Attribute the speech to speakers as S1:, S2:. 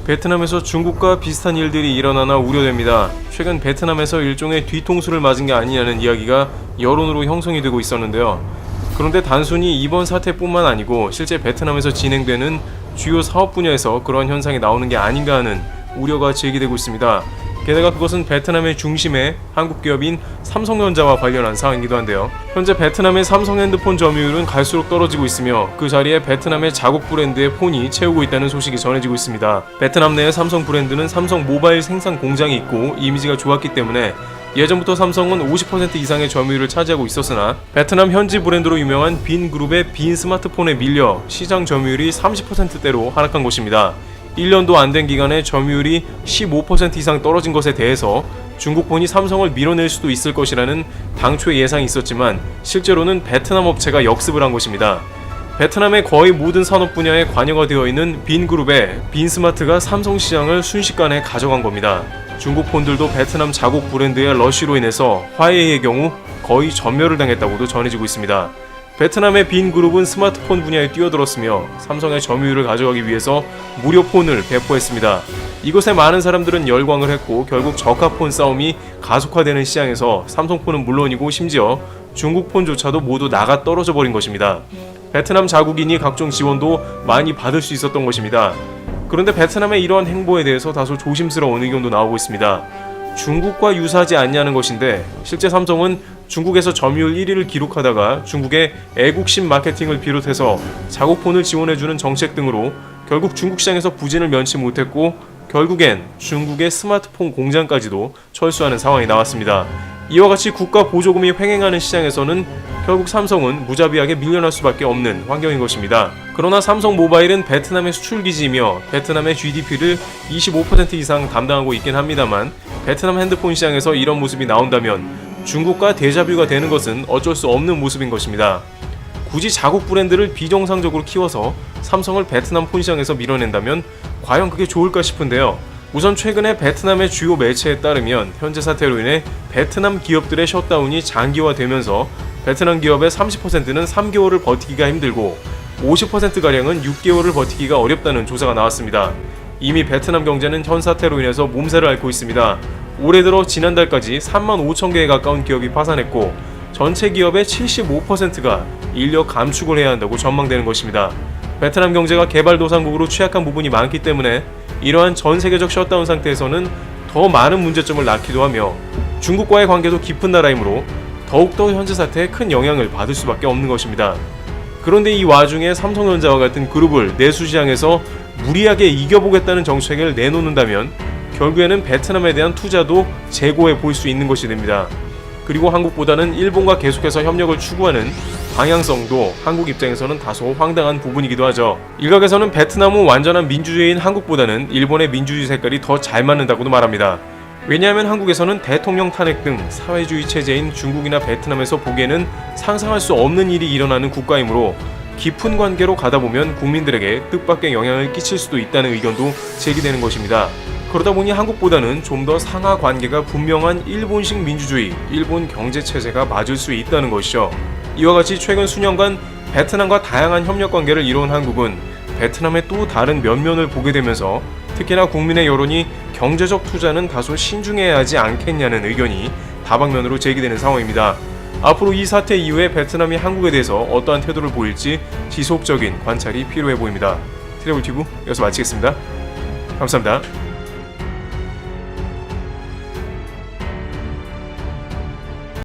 S1: 베트남에서 중국과 비슷한 일들이 일어나나 우려됩니다. 최근 베트남에서 일종의 뒤통수를 맞은 게 아니냐는 이야기가 여론으로 형성이 되고 있었는데요. 그런데 단순히 이번 사태뿐만 아니고 실제 베트남에서 진행되는 주요 사업 분야에서 그런 현상이 나오는 게 아닌가 하는 우려가 제기되고 있습니다. 게다가 그것은 베트남의 중심에 한국 기업인 삼성전자와 관련한 사항이기도 한데요. 현재 베트남의 삼성 핸드폰 점유율은 갈수록 떨어지고 있으며 그 자리에 베트남의 자국 브랜드의 폰이 채우고 있다는 소식이 전해지고 있습니다. 베트남 내의 삼성 브랜드는 삼성 모바일 생산 공장이 있고 이미지가 좋았기 때문에 예전부터 삼성은 50% 이상의 점유율을 차지하고 있었으나 베트남 현지 브랜드로 유명한 빈그룹의 빈 스마트폰에 밀려 시장 점유율이 30%대로 하락한 것입니다. 1년도 안 된 기간에 점유율이 15% 이상 떨어진 것에 대해서 중국폰이 삼성을 밀어낼 수도 있을 것이라는 당초의 예상이 있었지만 실제로는 베트남 업체가 역습을 한 것입니다. 베트남의 거의 모든 산업 분야에 관여가 되어 있는 빈그룹의 빈스마트가 삼성 시장을 순식간에 가져간 겁니다. 중국 폰들도 베트남 자국 브랜드의 러쉬로 인해서 화웨이의 경우 거의 전멸을 당했다고도 전해지고 있습니다. 베트남의 빈그룹은 스마트폰 분야에 뛰어들었으며 삼성의 점유율을 가져가기 위해서 무료 폰을 배포했습니다. 이것에 많은 사람들은 열광을 했고 결국 저가폰 싸움이 가속화되는 시장에서 삼성폰은 물론이고 심지어 중국폰조차도 모두 나가 떨어져 버린 것입니다. 베트남 자국인이 각종 지원도 많이 받을 수 있었던 것입니다. 그런데 베트남의 이러한 행보에 대해서 다소 조심스러운 의견도 나오고 있습니다. 중국과 유사하지 않냐는 것인데 실제 삼성은 중국에서 점유율 1위를 기록하다가 중국의 애국심 마케팅을 비롯해서 자국폰을 지원해주는 정책 등으로 결국 중국 시장에서 부진을 면치 못했고 결국엔 중국의 스마트폰 공장까지도 철수하는 상황이 나왔습니다. 이와 같이 국가 보조금이 횡행하는 시장에서는 결국 삼성은 무자비하게 밀려날 수밖에 없는 환경인 것입니다. 그러나 삼성 모바일은 베트남의 수출 기지이며 베트남의 GDP를 25% 이상 담당하고 있긴 합니다만 베트남 핸드폰 시장에서 이런 모습이 나온다면 중국과 데자뷰가 되는 것은 어쩔 수 없는 모습인 것입니다. 굳이 자국 브랜드를 비정상적으로 키워서 삼성을 베트남 폰 시장에서 밀어낸다면 과연 그게 좋을까 싶은데요. 우선 최근에 베트남의 주요 매체에 따르면 현재 사태로 인해 베트남 기업들의 셧다운이 장기화되면서 베트남 기업의 30%는 3개월을 버티기가 힘들고 50%가량은 6개월을 버티기가 어렵다는 조사가 나왔습니다. 이미 베트남 경제는 현 사태로 인해서 몸살을 앓고 있습니다. 올해 들어 지난달까지 3만 5천 개에 가까운 기업이 파산했고 전체 기업의 75%가 인력 감축을 해야 한다고 전망되는 것입니다. 베트남 경제가 개발도상국으로 취약한 부분이 많기 때문에 이러한 전 세계적 셧다운 상태에서는 더 많은 문제점을 낳기도 하며 중국과의 관계도 깊은 나라이므로 더욱더 현재 사태에 큰 영향을 받을 수밖에 없는 것입니다. 그런데 이 와중에 삼성전자와 같은 그룹을 내수시장에서 무리하게 이겨보겠다는 정책을 내놓는다면 결국에는 베트남에 대한 투자도 재고해 볼 수 있는 것이 됩니다. 그리고 한국보다는 일본과 계속해서 협력을 추구하는 방향성도 한국 입장에서는 다소 황당한 부분이기도 하죠. 일각에서는 베트남은 완전한 민주주의인 한국보다는 일본의 민주주의 색깔이 더 잘 맞는다고도 말합니다. 왜냐하면 한국에서는 대통령 탄핵 등 사회주의 체제인 중국이나 베트남에서 보기에는 상상할 수 없는 일이 일어나는 국가이므로 깊은 관계로 가다 보면 국민들에게 뜻밖의 영향을 끼칠 수도 있다는 의견도 제기되는 것입니다. 그러다 보니 한국보다는 좀 더 상하 관계가 분명한 일본식 민주주의, 일본 경제체제가 맞을 수 있다는 것이죠. 이와 같이 최근 수년간 베트남과 다양한 협력 관계를 이뤄온 한국은 베트남의 또 다른 면면을 보게 되면서 특히나 국민의 여론이 경제적 투자는 다소 신중해야 하지 않겠냐는 의견이 다방면으로 제기되는 상황입니다. 앞으로 이 사태 이후에 베트남이 한국에 대해서 어떠한 태도를 보일지 지속적인 관찰이 필요해 보입니다. 트래블 튜브 여기서 마치겠습니다. 감사합니다.